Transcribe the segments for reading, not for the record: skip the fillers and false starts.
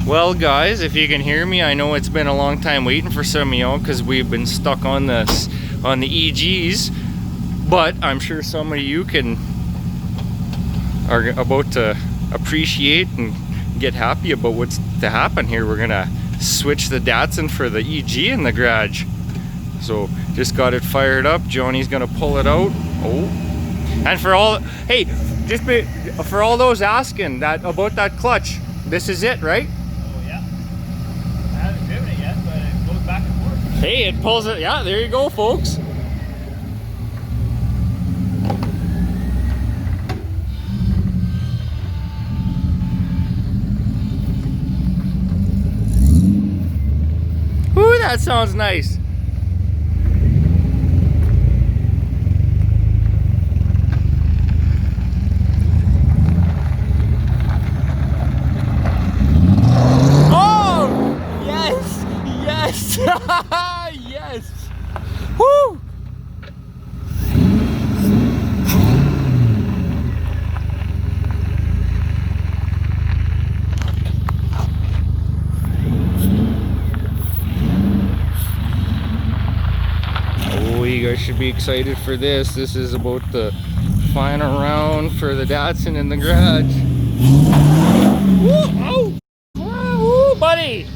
Well guys, if you can hear me, I know it's been a long time waiting for some of y'all because we've been stuck on the EGs, but I'm sure some of you are about to appreciate and get happy about what's to happen here. We're gonna switch the Datsun for the EG in the garage. So just got it fired up. Johnny's gonna pull it out. Oh, and for all, hey, for all those asking about that clutch, this is it, right? Hey, it pulls it. Yeah, there you go, folks. Ooh, that sounds nice. Oh, yes, yes. Yes! Woo! Oh, you guys should be excited for this. This is about the final round for the Datsun in the garage. Woo! Oh! Woo, buddy!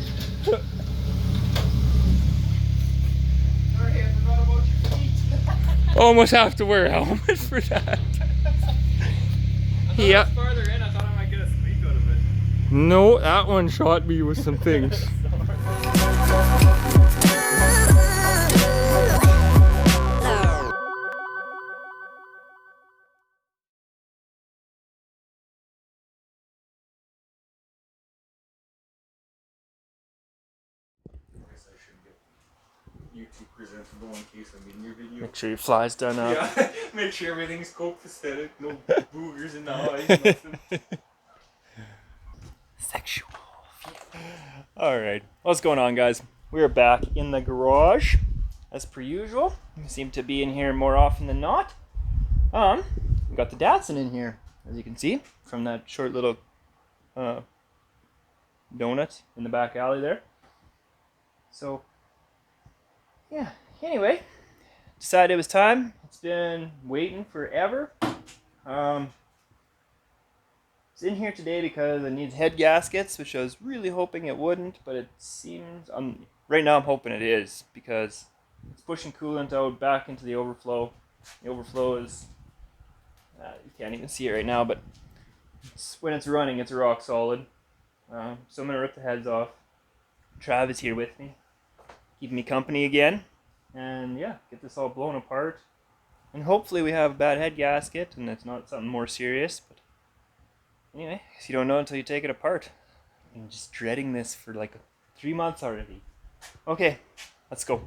Almost have to wear a helmet for that. Yeah. Farther in, I thought I might get a squeak out of it. No, that one shot me with some things. YouTube presentable in case I'm in your video. Make sure your fly's done up. Yeah, make sure everything's copacetic, no boogers in the eyes. Sexual. Alright, what's going on, guys? We're back in the garage, as per usual. We seem to be in here more often than not. We got the Datsun in here, as you can see, from that short little donut in the back alley there. So, yeah, anyway, decided it was time. It's been waiting forever. It's in here today because it needs head gaskets, which I was really hoping it wouldn't, but it seems, right now I'm hoping it is, because it's pushing coolant out back into the overflow. The overflow is, you can't even see it right now, but when it's running, it's rock solid. So I'm going to rip the heads off. Trav is here with me, keeping me company again, and yeah, get this all blown apart, and hopefully we have a bad head gasket and it's not something more serious. But anyway, you don't know until you take it apart. I'm just dreading this for like 3 months already. Okay, let's go.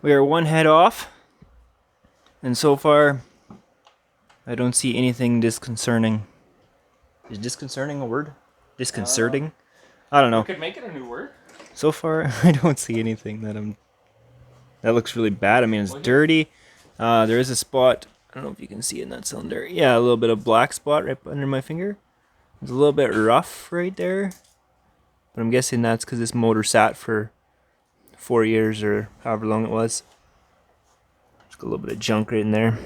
We are one head off, and so far I don't see anything disconcerting. Is disconcerting a word? Disconcerting? I don't know. We could make it a new word. So far, I don't see anything that looks really bad. I mean, it's dirty. There is a spot. I don't know if you can see it in that cylinder. Yeah, a little bit of black spot right under my finger. It's a little bit rough right there. But I'm guessing that's because this motor sat for 4 years or however long it was. Just got a little bit of junk right in there.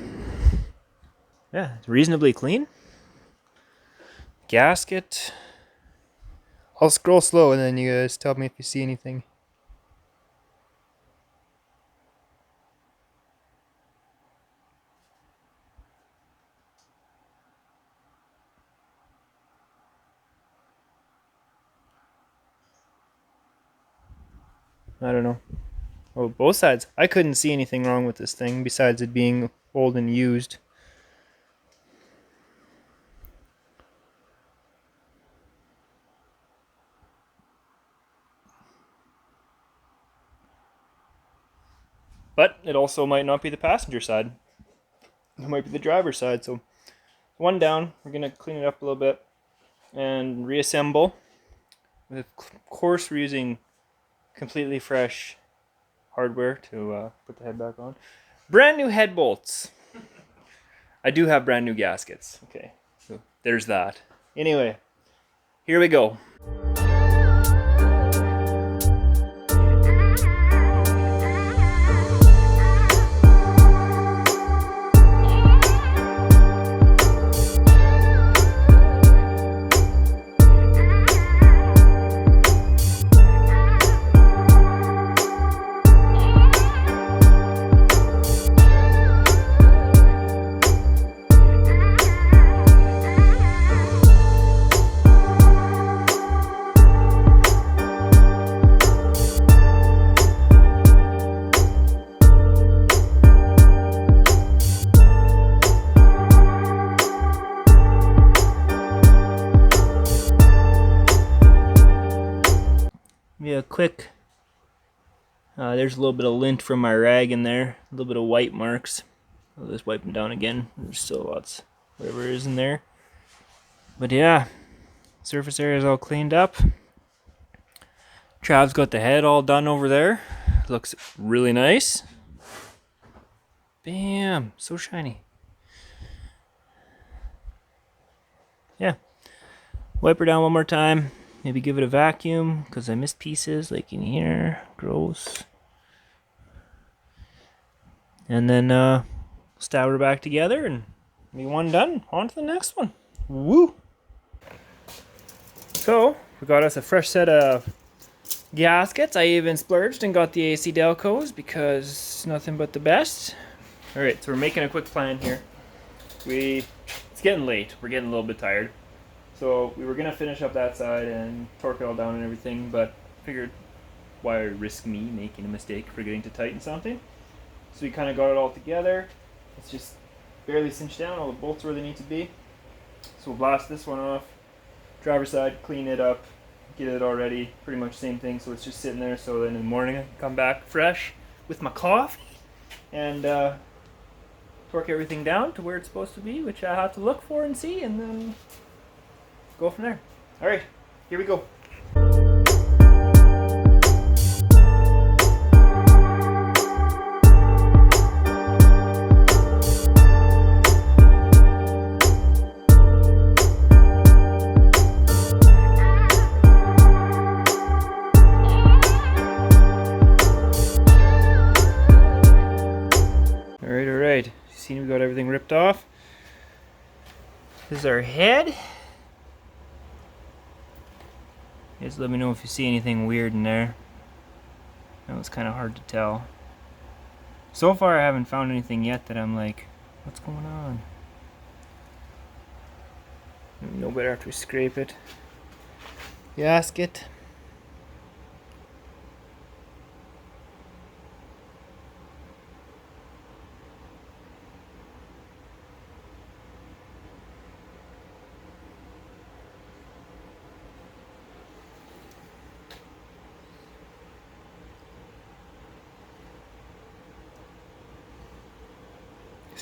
Yeah, it's reasonably clean. Gasket. I'll scroll slow and then you guys tell me if you see anything. I don't know. Oh, both sides. I couldn't see anything wrong with this thing besides it being old and used. But it also might not be the passenger side. It might be the driver's side. So one down. We're going to clean it up a little bit and reassemble. Of course, we're using completely fresh hardware to put the head back on. Brand new head bolts. I do have brand new gaskets. Okay, so there's that. Anyway, here we go. Yeah, quick. There's a little bit of lint from my rag in there. A little bit of white marks. I'll just wipe them down again. There's still lots, whatever is in there. But yeah, surface area is all cleaned up. Trav's got the head all done over there. Looks really nice. Bam, so shiny. Yeah, wipe her down one more time. Maybe give it a vacuum because I missed pieces like in here. Gross. And then stab her back together and be one done. On to the next one. Woo! So we got us a fresh set of gaskets. I even splurged and got the AC Delcos because it's nothing but the best. All right, so we're making a quick plan here. It's getting late. We're getting a little bit tired. So we were gonna finish up that side and torque it all down and everything, but figured why risk me making a mistake forgetting to tighten something. So we kind of got it all together. It's just barely cinched down. All the bolts where they need to be. So we'll blast this one off. Driver's side, clean it up, get it all ready. Pretty much same thing. So it's just sitting there. So then in the morning I can come back fresh with my coffee and torque everything down to where it's supposed to be, which I have to look for and see, and then go from there. All right, here we go. All right. See, we got everything ripped off. This is our head. Just let me know if you see anything weird in there. I know it's kind of hard to tell. So far I haven't found anything yet that I'm like, what's going on? No better after we scrape it. Gasket.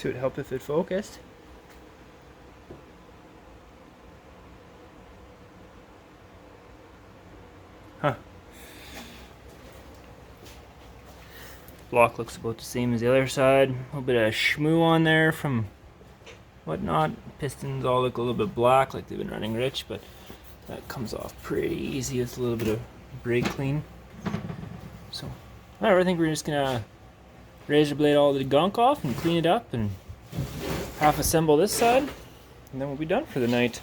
so it'd help if it focused. Huh. Block looks about the same as the other side. A little bit of schmoo on there from whatnot. Pistons all look a little bit black, like they've been running rich, but that comes off pretty easy with a little bit of brake clean. So, alright, I think we're just gonna razor blade all the gunk off and clean it up and half assemble this side, and then we'll be done for the night.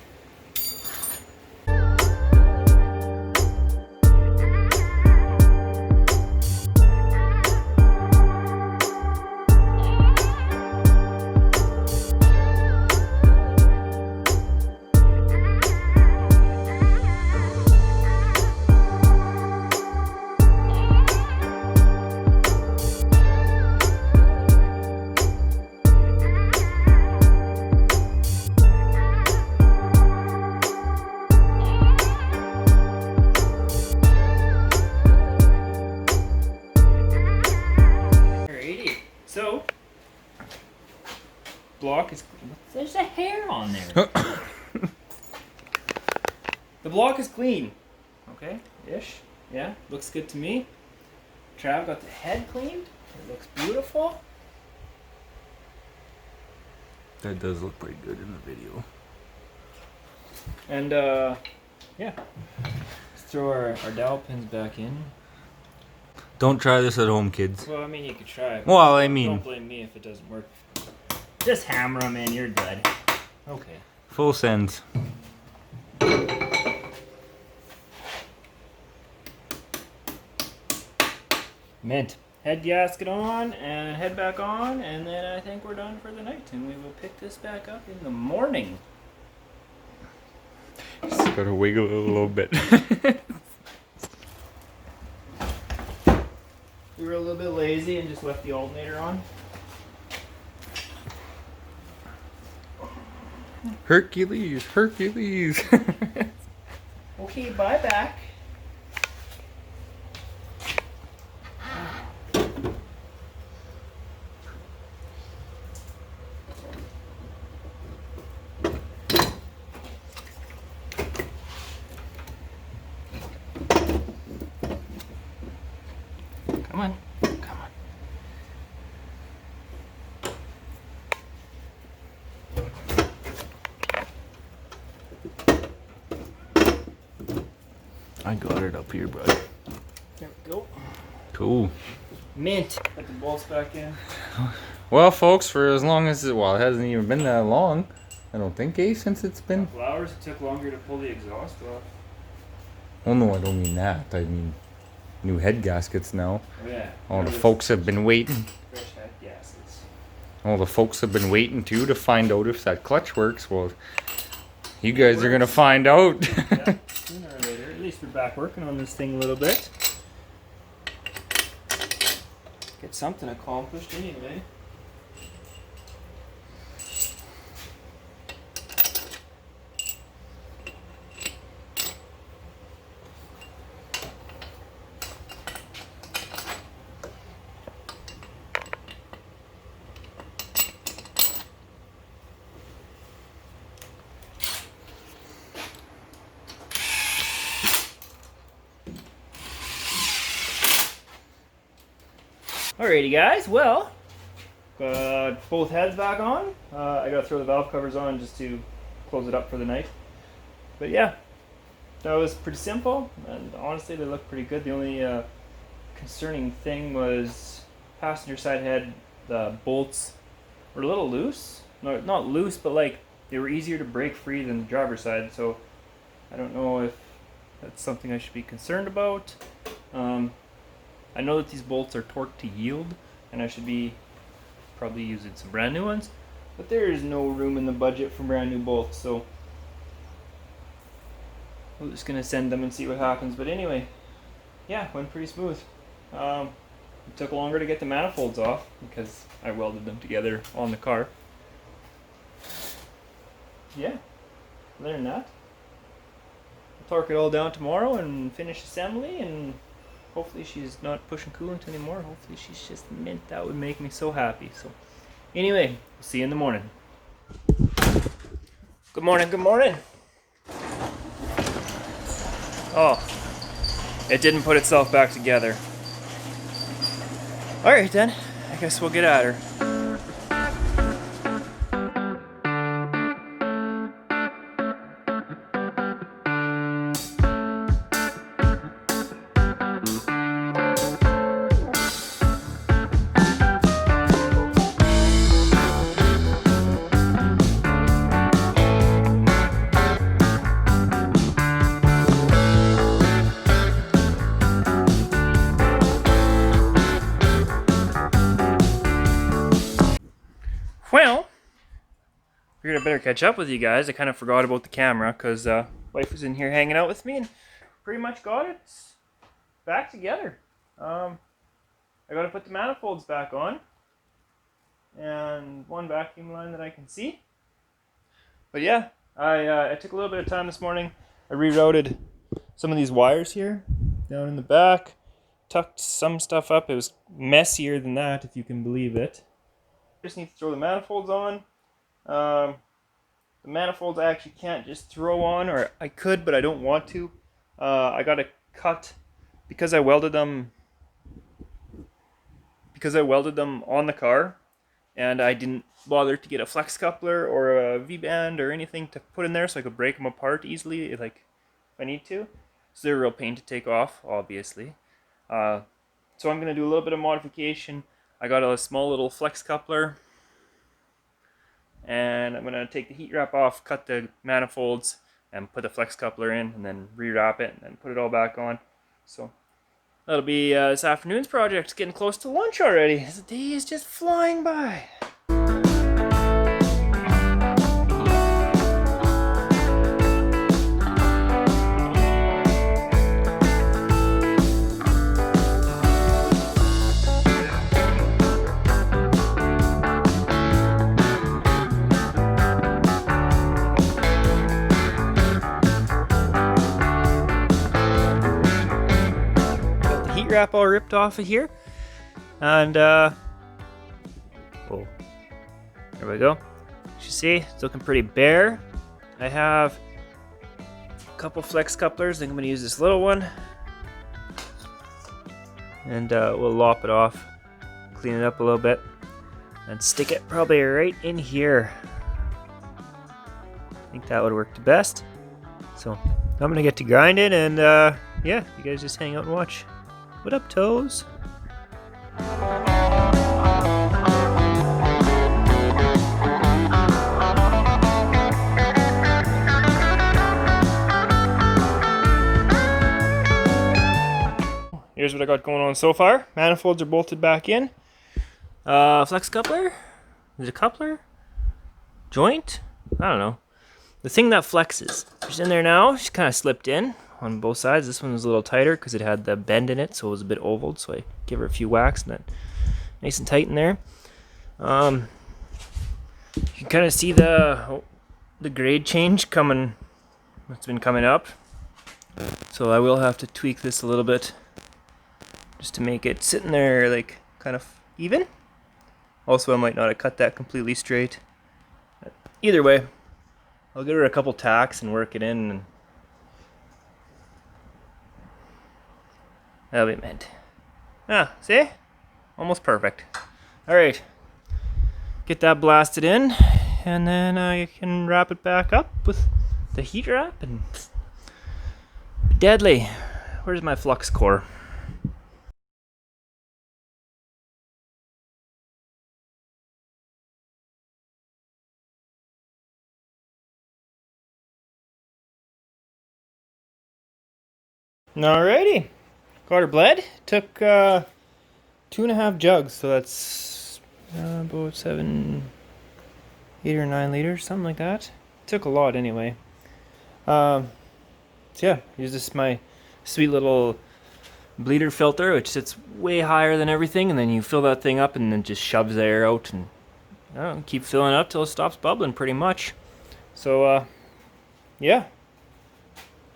So, block is, there's a hair on there. The block is clean. Okay, ish. Yeah, looks good to me. Trav got the head cleaned. It looks beautiful. That does look pretty good in the video. And yeah, let's throw our dowel pins back in. Don't try this at home, kids. Well, I mean, you could try it. Well, I mean, don't blame me if it doesn't work. Just hammer them in, you're good. Okay. full sends. Mint. Head gasket on and head back on, and then I think we're done for the night, and we will pick this back up in the morning. Just gotta wiggle it a little bit. We were a little bit lazy and just left the alternator on. Hercules, Hercules. Okay, bye back. Come on, come on. I got it up here, bud. There we go. Cool. Mint. Put the bolts back in. Well, folks, for as long as it hasn't even been that long, I don't think, since it's been. A couple hours. It took longer to pull the exhaust off. Oh no, I don't mean that. I mean new head gaskets now. Oh yeah. All the folks have been waiting. Fresh head gaskets. All the folks have been waiting too to find out if that clutch works. Well, you guys are gonna find out. Yeah, sooner or later. At least we're back working on this thing a little bit. Get something accomplished anyway. Alrighty guys, well, got both heads back on. I gotta throw the valve covers on just to close it up for the night. But yeah, that was pretty simple, and honestly they look pretty good. The only concerning thing was passenger side head, the bolts were a little loose. No, not loose, but like they were easier to break free than the driver's side, so I don't know if that's something I should be concerned about. I know that these bolts are torqued to yield, and I should be probably using some brand new ones, but there is no room in the budget for brand new bolts, so we're just gonna send them and see what happens. But anyway, yeah, went pretty smooth. It took longer to get the manifolds off because I welded them together on the car. Yeah, other than that, I'll torque it all down tomorrow and finish assembly, and hopefully she's not pushing coolant anymore. Hopefully she's just mint. That would make me so happy. So Anyway, see you in the morning. Good morning, good morning. Oh, it didn't put itself back together. Alright then, I guess we'll get at her. Well, figured I better catch up with you guys. I kind of forgot about the camera because wife was in here hanging out with me and pretty much got it back together. I got to put the manifolds back on and one vacuum line that I can see. But yeah, I took a little bit of time this morning. I rerouted some of these wires here down in the back, tucked some stuff up. It was messier than that, if you can believe it. Just need to throw the manifolds on. The manifolds I actually can't just throw on, or I could, but I don't want to. I got to cut because I welded them on the car, and I didn't bother to get a flex coupler or a V-band or anything to put in there so I could break them apart easily, like if I need to. So they're a real pain to take off, obviously. So I'm gonna do a little bit of modification. I got a small little flex coupler, and I'm gonna take the heat wrap off, cut the manifolds, and put the flex coupler in, and then rewrap it, and then put it all back on. So that'll be this afternoon's project. It's getting close to lunch already. The day is just flying by. Wrap all ripped off of here, and oh, there we go. As you see, it's looking pretty bare. I have a couple flex couplers. I think I'm going to use this little one, and we'll lop it off, clean it up a little bit, and stick it probably right in here. I think that would work the best. So I'm going to get to grinding, and yeah, you guys just hang out and watch. What up, toes? Here's what I got going on so far. Manifolds are bolted back in. Flex coupler? Is it a coupler? Joint? I don't know. The thing that flexes. She's in there now. She's kind of slipped in on both sides. This one was a little tighter because it had the bend in it, so it was a bit ovaled. So I give her a few whacks and then nice and tight in there. You can kind of see the grade change coming. It's been coming up. So I will have to tweak this a little bit just to make it sitting there like kind of even. Also, I might not have cut that completely straight. But either way, I'll give her a couple tacks and work it in, and that'll be meant. Ah, see? Almost perfect. Alright. Get that blasted in, and then I can wrap it back up with the heat wrap, and deadly. Where's my flux core? Alrighty. Got her bled. Took 2.5 jugs, so that's about 8 or 9 liters, something like that. Took a lot anyway. So yeah, use this my sweet little bleeder filter, which sits way higher than everything, and then you fill that thing up and then just shoves the air out, and keep filling it up till it stops bubbling pretty much. So yeah,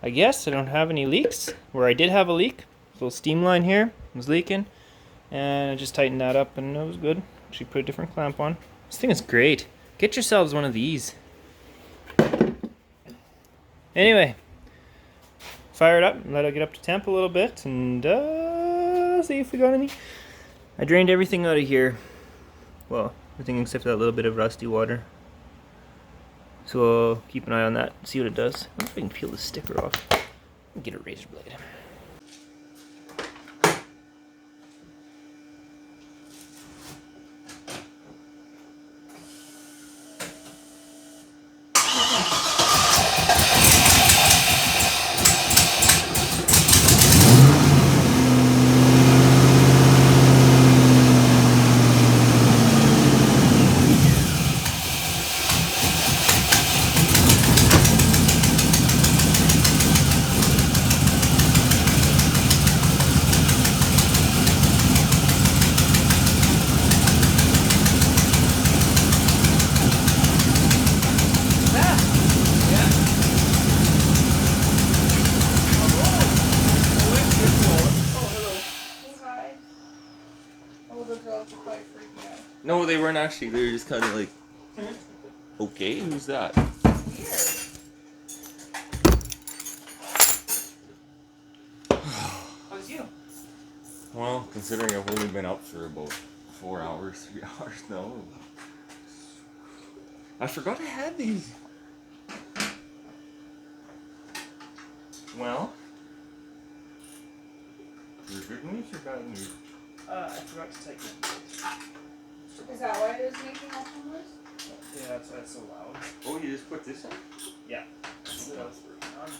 I guess I don't have any leaks. Where I did have a leak, little steam line here was leaking, and I just tightened that up and it was good. Actually put a different clamp on. This thing is great. Get yourselves one of these. Anyway, fire it up and let it get up to temp a little bit, and see if we got any. I drained everything out of here. Well, everything except for that little bit of rusty water. So I'll keep an eye on that, see what it does. I wonder if I can peel the sticker off. Get a razor blade. No, they weren't actually. They were just kind of like, okay, who's that? How's you? Well, considering I've only been up for about 4 hours, 3 hours now. I forgot I had these. Well, is it good news or bad news? I forgot to take it. Is that why it was making all the noise? Yeah, that's why it's so loud. Oh, you just put this in? Yeah. That's what I was working on.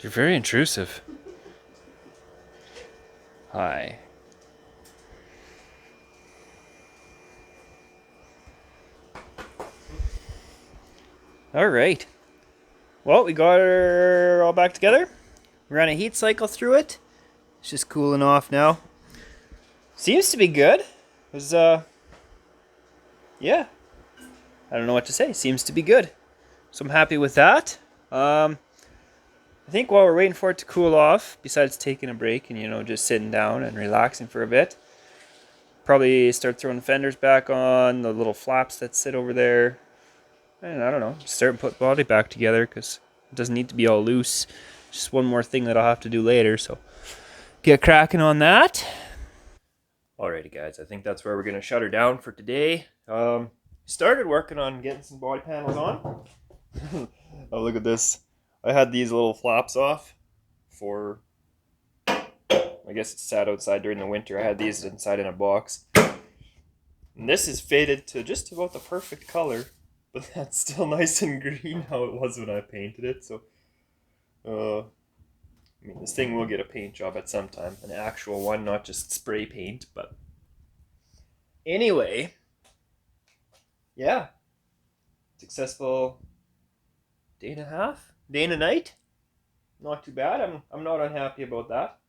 You're very intrusive. Hi. All right. Well, we got her all back together. We ran a heat cycle through it. It's just cooling off now. Seems to be good. There's yeah. I don't know what to say. Seems to be good. So I'm happy with that. I think while we're waiting for it to cool off, besides taking a break and, you know, just sitting down and relaxing for a bit, probably start throwing the fenders back on, the little flaps that sit over there. And I don't know, start and put body back together because it doesn't need to be all loose. Just one more thing that I'll have to do later, so get cracking on that. Alrighty guys, I think that's where we're going to shut her down for today. Started working on getting some body panels on. Oh, look at this. I had these little flaps off for, I guess it sat outside during the winter. I had these inside in a box. And this is faded to just about the perfect color, but that's still nice and green how it was when I painted it. So, I mean, this thing will get a paint job at some time, an actual one, not just spray paint. But anyway, yeah, successful day and a half, day and a night. Not too bad. I'm not unhappy about that.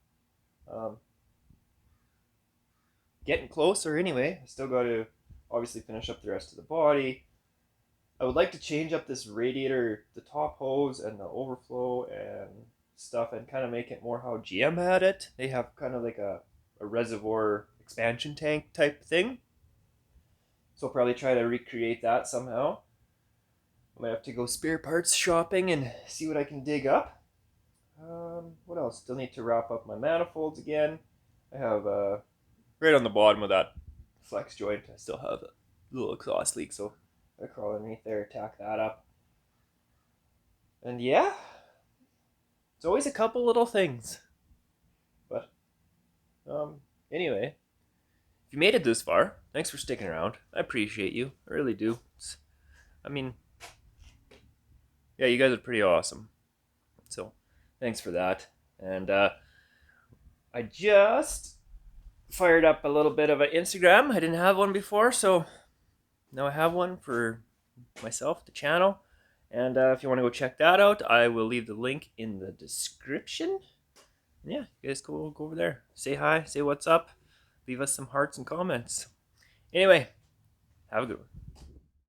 Getting closer anyway. I still got to obviously finish up the rest of the body. I would like to change up this radiator, the top hose and the overflow and stuff, and kind of make it more how GM had it. They have kind of like a reservoir expansion tank type thing. So I'll probably try to recreate that somehow. I might have to go spare parts shopping and see what I can dig up. What else? Still need to wrap up my manifolds again. I have right on the bottom of that flex joint, I still have a little exhaust leak, so I crawl underneath there, tack that up. And yeah, it's always a couple little things. But anyway, if you made it this far, thanks for sticking around. I appreciate you. I really do. I mean, yeah, you guys are pretty awesome. So thanks for that. And I just fired up a little bit of an Instagram. I didn't have one before, so now I have one for myself, the channel. And if you want to go check that out, I will leave the link in the description. And yeah, you guys go over there. Say hi, say what's up. Leave us some hearts and comments. Anyway, have a good one.